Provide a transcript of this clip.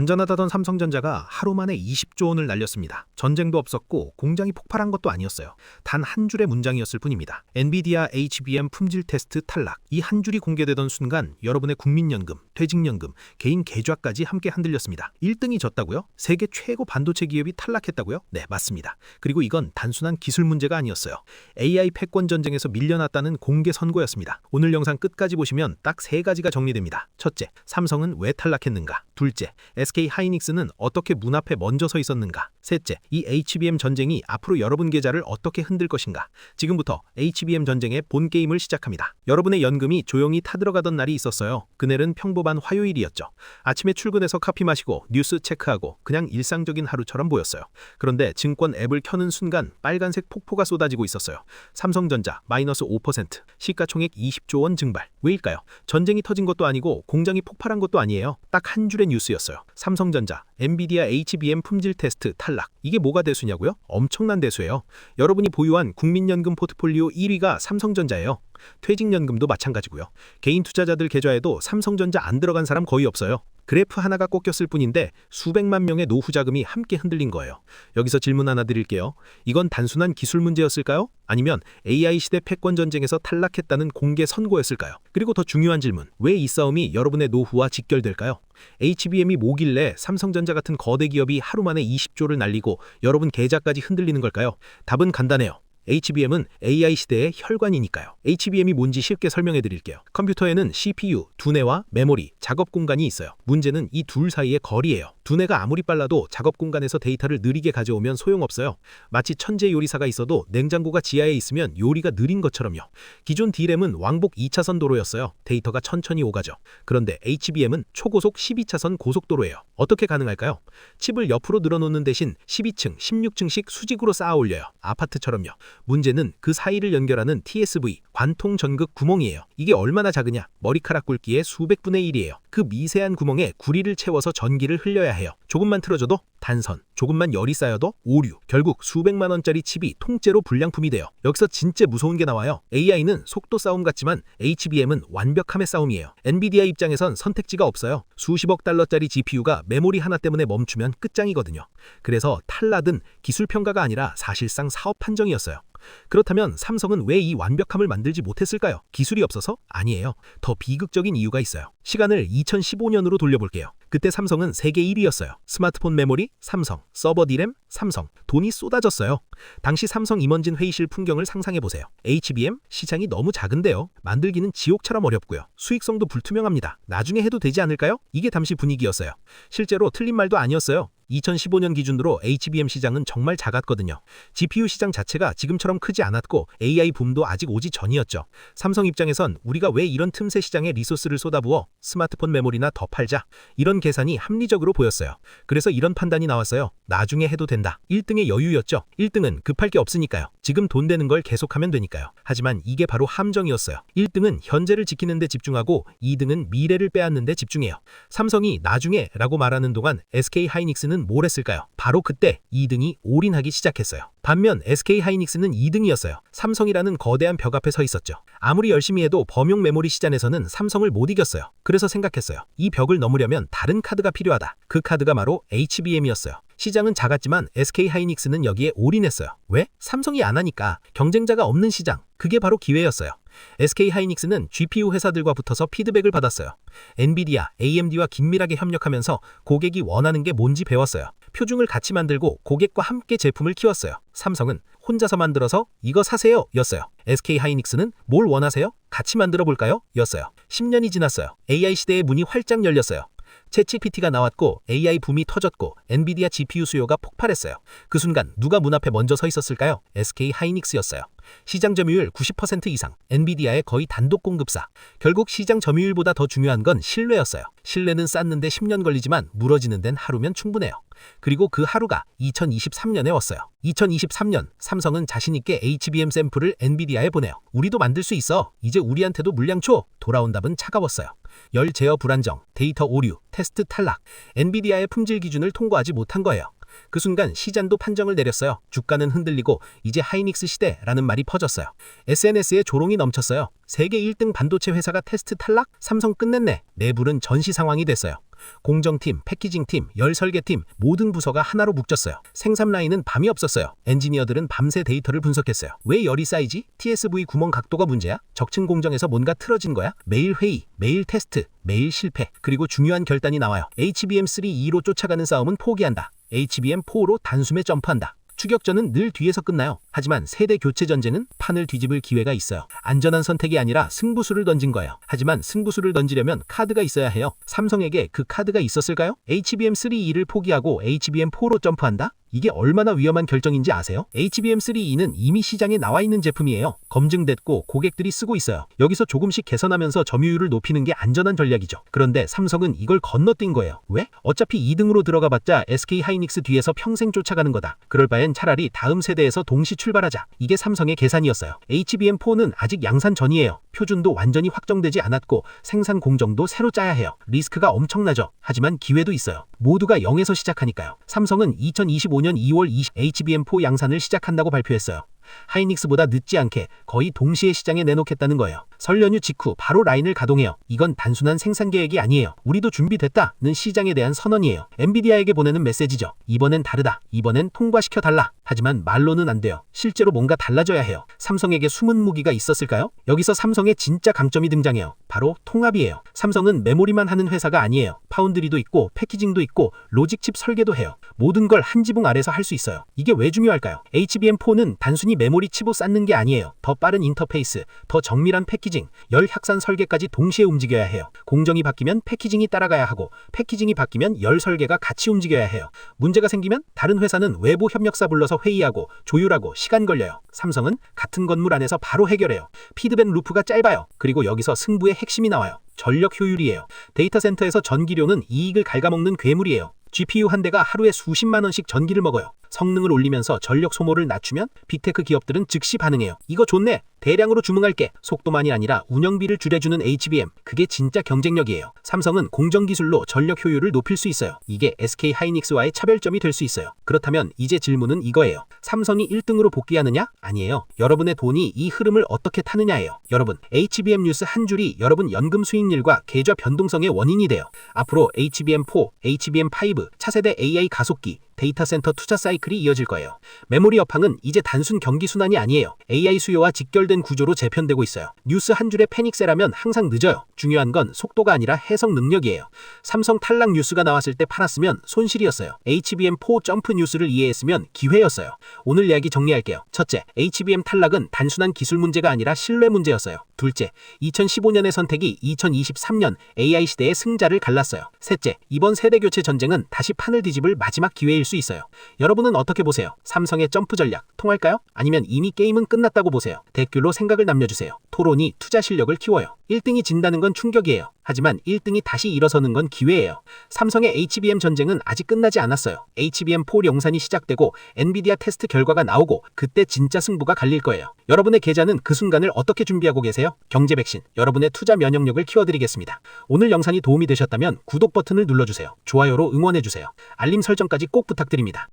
안전하다던 삼성전자가 하루 만에 20조 원을 날렸습니다. 전쟁도 없었고 공장이 폭발한 것도 아니었어요. 단 한 줄의 문장이었을 뿐입니다. 엔비디아 HBM 품질 테스트 탈락. 이 한 줄이 공개되던 순간 여러분의 국민연금, 퇴직연금, 개인 계좌까지 함께 흔들렸습니다. 1등이 졌다고요? 세계 최고 반도체 기업이 탈락했다고요? 네, 맞습니다. 그리고 이건 단순한 기술 문제가 아니었어요. AI 패권 전쟁에서 밀려났다는 공개 선고였습니다. 오늘 영상 끝까지 보시면 딱 3가지가 정리됩니다. 첫째, 삼성은 왜 탈락했는가? 둘째, SK 하이닉스는 어떻게 문 앞에 먼저 서 있었는가? 셋째, 이 HBM 전쟁이 앞으로 여러분 계좌를 어떻게 흔들 것인가? 지금부터 HBM 전쟁의 본 게임을 시작합니다. 여러분의 연금이 조용히 타들어가던 날이 있었어요. 그날은 평범한 화요일이었죠. 아침에 출근해서 커피 마시고 뉴스 체크하고 그냥 일상적인 하루처럼 보였어요. 그런데 증권 앱을 켜는 순간 빨간색 폭포가 쏟아지고 있었어요. 삼성전자 마이너스 5%, 시가총액 20조 원 증발. 왜일까요? 전쟁이 터진 것도 아니고 공장이 폭발한 것도 아니에요. 딱 한 줄의 뉴스였어요. 삼성전자, 엔비디아 HBM 품질 테스트 탈락. 이게 뭐가 대수냐고요? 엄청난 대수예요. 여러분이 보유한 국민연금 포트폴리오 1위가 삼성전자예요. 퇴직연금도 마찬가지고요. 개인 투자자들 계좌에도 삼성전자 안 들어간 사람 거의 없어요. 그래프 하나가 꺾였을 뿐인데 수백만 명의 노후 자금이 함께 흔들린 거예요. 여기서 질문 하나 드릴게요. 이건 단순한 기술 문제였을까요? 아니면 AI 시대 패권 전쟁에서 탈락했다는 공개 선고였을까요? 그리고 더 중요한 질문, 왜 이 싸움이 여러분의 노후와 직결될까요? HBM이 뭐길래 삼성전자 같은 거대 기업이 하루 만에 20조를 날리고 여러분 계좌까지 흔들리는 걸까요? 답은 간단해요. HBM은 AI 시대의 혈관이니까요. HBM이 뭔지 쉽게 설명해 드릴게요. 컴퓨터에는 CPU, 두뇌와 메모리, 작업 공간이 있어요. 문제는 이 둘 사이의 거리예요. 두뇌가 아무리 빨라도 작업 공간에서 데이터를 느리게 가져오면 소용없어요. 마치 천재 요리사가 있어도 냉장고가 지하에 있으면 요리가 느린 것처럼요. 기존 D램은 왕복 2차선 도로였어요. 데이터가 천천히 오가죠. 그런데 HBM은 초고속 12차선 고속도로예요. 어떻게 가능할까요? 칩을 옆으로 늘어놓는 대신 12층, 16층씩 수직으로 쌓아 올려요. 아파트처럼요. 문제는 그 사이를 연결하는 TSV, 관통 전극 구멍이에요. 이게 얼마나 작으냐? 머리카락 굵기의 수백 분의 1이에요. 그 미세한 구멍에 구리를 채워서 전기를 흘려야 해요. 조금만 틀어줘도 단선, 조금만 열이 쌓여도 오류. 결국 수백만 원짜리 칩이 통째로 불량품이 돼요. 여기서 진짜 무서운 게 나와요. AI는 속도 싸움 같지만 HBM은 완벽함의 싸움이에요. 엔비디아 입장에선 선택지가 없어요. 수십억 달러짜리 GPU가 메모리 하나 때문에 멈추면 끝장이거든요. 그래서 탈락은 기술 평가가 아니라 사실상 사업 판정이었어요. 그렇다면 삼성은 왜 이 완벽함을 만들지 못했을까요? 기술이 없어서? 아니에요. 더 비극적인 이유가 있어요. 시간을 2015년으로 돌려볼게요. 그때 삼성은 세계 1위였어요. 스마트폰 메모리? 삼성. 서버 D램? 삼성. 돈이 쏟아졌어요. 당시 삼성 임원진 회의실 풍경을 상상해보세요. HBM? 시장이 너무 작은데요. 만들기는 지옥처럼 어렵고요. 수익성도 불투명합니다. 나중에 해도 되지 않을까요? 이게 당시 분위기였어요. 실제로 틀린 말도 아니었어요. 2015년 기준으로 HBM 시장은 정말 작았거든요. GPU 시장 자체가 지금처럼 크지 않았고 AI 붐도 아직 오지 전이었죠. 삼성 입장에선 우리가 왜 이런 틈새 시장에 리소스를 쏟아부어 스마트폰 메모리나 더 팔자, 이런 계산이 합리적으로 보였어요. 그래서 이런 판단이 나왔어요. 나중에 해도 된다. 1등의 여유였죠. 1등은 급할 게 없으니까요. 지금 돈 되는 걸 계속하면 되니까요. 하지만 이게 바로 함정이었어요. 1등은 현재를 지키는 데 집중하고 2등은 미래를 빼앗는 데 집중해요. 삼성이 나중에 라고 말하는 동안 SK 하이닉스는 뭘 했을까요? 바로 그때 2등이 올인하기 시작했어요. 반면 SK 하이닉스는 2등이었어요. 삼성이라는 거대한 벽 앞에 서 있었죠. 아무리 열심히 해도 범용 메모리 시장에서는 삼성을 못 이겼어요. 그래서 생각했어요. 이 벽을 넘으려면 다른 카드가 필요하다. 그 카드가 바로 HBM이었어요. 시장은 작았지만 SK 하이닉스는 여기에 올인했어요. 왜? 삼성이 안 하니까. 경쟁자가 없는 시장. 그게 바로 기회였어요. SK 하이닉스는 GPU 회사들과 붙어서 피드백을 받았어요. 엔비디아, AMD와 긴밀하게 협력하면서 고객이 원하는 게 뭔지 배웠어요. 표중을 같이 만들고 고객과 함께 제품을 키웠어요. 삼성은 혼자서 만들어서 이거 사세요 였어요. SK 하이닉스는 뭘 원하세요? 같이 만들어 볼까요? 였어요. 10년이 지났어요. AI 시대의 문이 활짝 열렸어요. 챗GPT가 나왔고 AI 붐이 터졌고 엔비디아 GPU 수요가 폭발했어요. 그 순간 누가 문 앞에 먼저 서 있었을까요? SK 하이닉스였어요. 시장 점유율 90% 이상, 엔비디아의 거의 단독 공급사. 결국 시장 점유율보다 더 중요한 건 신뢰였어요. 신뢰는 쌓는데 10년 걸리지만 무너지는 데는 하루면 충분해요. 그리고 그 하루가 2023년에 왔어요. 2023년 삼성은 자신있게 HBM 샘플을 엔비디아에 보내요. 우리도 만들 수 있어. 이제 우리한테도 물량 줘. 돌아온 답은 차가웠어요. 열 제어 불안정, 데이터 오류, 테스트 탈락. 엔비디아의 품질 기준을 통과하지 못한 거예요. 그 순간 시장도 판정을 내렸어요. 주가는 흔들리고 이제 하이닉스 시대라는 말이 퍼졌어요. SNS에 조롱이 넘쳤어요. 세계 1등 반도체 회사가 테스트 탈락? 삼성 끝냈네. 내부는 전시 상황이 됐어요. 공정팀, 패키징팀, 열설계팀 모든 부서가 하나로 묶였어요. 생산 라인은 밤이 없었어요. 엔지니어들은 밤새 데이터를 분석했어요. 왜 열이 쌓이지? TSV 구멍 각도가 문제야? 적층 공정에서 뭔가 틀어진 거야? 매일 회의, 매일 테스트, 매일 실패, 그리고 중요한 결단이 나와요. HBM3E로 쫓아가는 싸움은 포기한다. HBM4로 단숨에 점프한다. 추격전은 늘 뒤에서 끝나요. 하지만 세대 교체 전쟁은 판을 뒤집을 기회가 있어요. 안전한 선택이 아니라 승부수를 던진 거예요. 하지만 승부수를 던지려면 카드가 있어야 해요. 삼성에게 그 카드가 있었을까요? HBM3E를 포기하고 HBM4로 점프한다? 이게 얼마나 위험한 결정인지 아세요? HBM3E는 이미 시장에 나와 있는 제품이에요. 검증됐고 고객들이 쓰고 있어요. 여기서 조금씩 개선하면서 점유율을 높이는 게 안전한 전략이죠. 그런데 삼성은 이걸 건너뛴 거예요. 왜? 어차피 2등으로 들어가봤자 SK하이닉스 뒤에서 평생 쫓아가는 거다. 그럴 바엔 차라리 다음 세대에서 동시 출발하자. 이게 삼성의 계산이었어요. HBM4는 아직 양산 전이에요. 표준도 완전히 확정되지 않았고 생산 공정도 새로 짜야 해요. 리스크가 엄청나죠. 하지만 기회도 있어요. 모두가 0에서 시작하니까요. 삼성은 2025년 2월 20 HBM4 양산을 시작한다고 발표했어요. 하이닉스보다 늦지 않게 거의 동시에 시장에 내놓겠다는 거예요. 설 연휴 직후 바로 라인을 가동해요. 이건 단순한 생산 계획이 아니에요. 우리도 준비됐다는 시장에 대한 선언이에요. 엔비디아에게 보내는 메시지죠. 이번엔 다르다. 이번엔 통과시켜달라. 하지만 말로는 안 돼요. 실제로 뭔가 달라져야 해요. 삼성에게 숨은 무기가 있었을까요? 여기서 삼성의 진짜 강점이 등장해요. 바로 통합이에요. 삼성은 메모리만 하는 회사가 아니에요. 파운드리도 있고 패키징도 있고 로직칩 설계도 해요. 모든 걸 한 지붕 아래서 할 수 있어요. 이게 왜 중요할까요? HBM4는 단순히 메모리 칩을 쌓는 게 아니에요. 더 빠른 인터페이스, 더 정밀한 패키징, 열 확산 설계까지 동시에 움직여야 해요. 공정이 바뀌면 패키징이 따라가야 하고 패키징이 바뀌면 열 설계가 같이 움직여야 해요. 문제가 생기면 다른 회사는 외부 협력사 불러서 회의하고 조율하고 시간 걸려요. 삼성은 같은 건물 안에서 바로 해결해요. 피드백 루프가 짧아요. 그리고 여기서 승부의 핵심이 나와요. 전력 효율이에요. 데이터 센터에서 전기료는 이익을 갉아먹는 괴물이에요. GPU 한 대가 하루에 수십만 원씩 전기를 먹어요. 성능을 올리면서 전력 소모를 낮추면 빅테크 기업들은 즉시 반응해요. 이거 좋네. 대량으로 주문할게. 속도만이 아니라 운영비를 줄여주는 HBM. 그게 진짜 경쟁력이에요. 삼성은 공정 기술로 전력 효율을 높일 수 있어요. 이게 SK하이닉스와의 차별점이 될 수 있어요. 그렇다면 이제 질문은 이거예요. 삼성이 1등으로 복귀하느냐? 아니에요. 여러분의 돈이 이 흐름을 어떻게 타느냐예요. 여러분, HBM 뉴스 한 줄이 여러분 연금 수익률과 계좌 변동성의 원인이 돼요. 앞으로 HBM4, HBM5, 차세대 AI 가속기, 데이터 센터 투자 사이클이 이어질 거예요. 메모리 업황은 이제 단순 경기 순환이 아니에요. AI 수요와 직결된 구조로 재편되고 있어요. 뉴스 한 줄에 패닉세라면 항상 늦어요. 중요한 건 속도가 아니라 해석 능력이에요. 삼성 탈락 뉴스가 나왔을 때 팔았으면 손실이었어요. HBM4 점프 뉴스를 이해했으면 기회였어요. 오늘 이야기 정리할게요. 첫째, HBM 탈락은 단순한 기술 문제가 아니라 신뢰 문제였어요. 둘째, 2015년의 선택이 2023년 AI 시대의 승자를 갈랐어요. 셋째, 이번 세대 교체 전쟁은 다시 판을 뒤집을 마지막 기회일 수 있어요. 여러분은 어떻게 보세요? 삼성의 점프 전략 통할까요? 아니면 이미 게임은 끝났다고 보세요? 댓글로 생각을 남겨주세요. 토론이 투자 실력을 키워요. 1등이 진다는 건 충격이에요. 하지만 1등이 다시 일어서는 건 기회예요. 삼성의 HBM 전쟁은 아직 끝나지 않았어요. HBM4 量산이 시작되고 엔비디아 테스트 결과가 나오고 그때 진짜 승부가 갈릴 거예요. 여러분의 계좌는 그 순간을 어떻게 준비하고 계세요? 경제 백신, 여러분의 투자 면역력을 키워드리겠습니다. 오늘 영상이 도움이 되셨다면 구독 버튼을 눌러주세요. 좋아요로 응원해주세요. 알림 설정까지 꼭 부탁드립니다.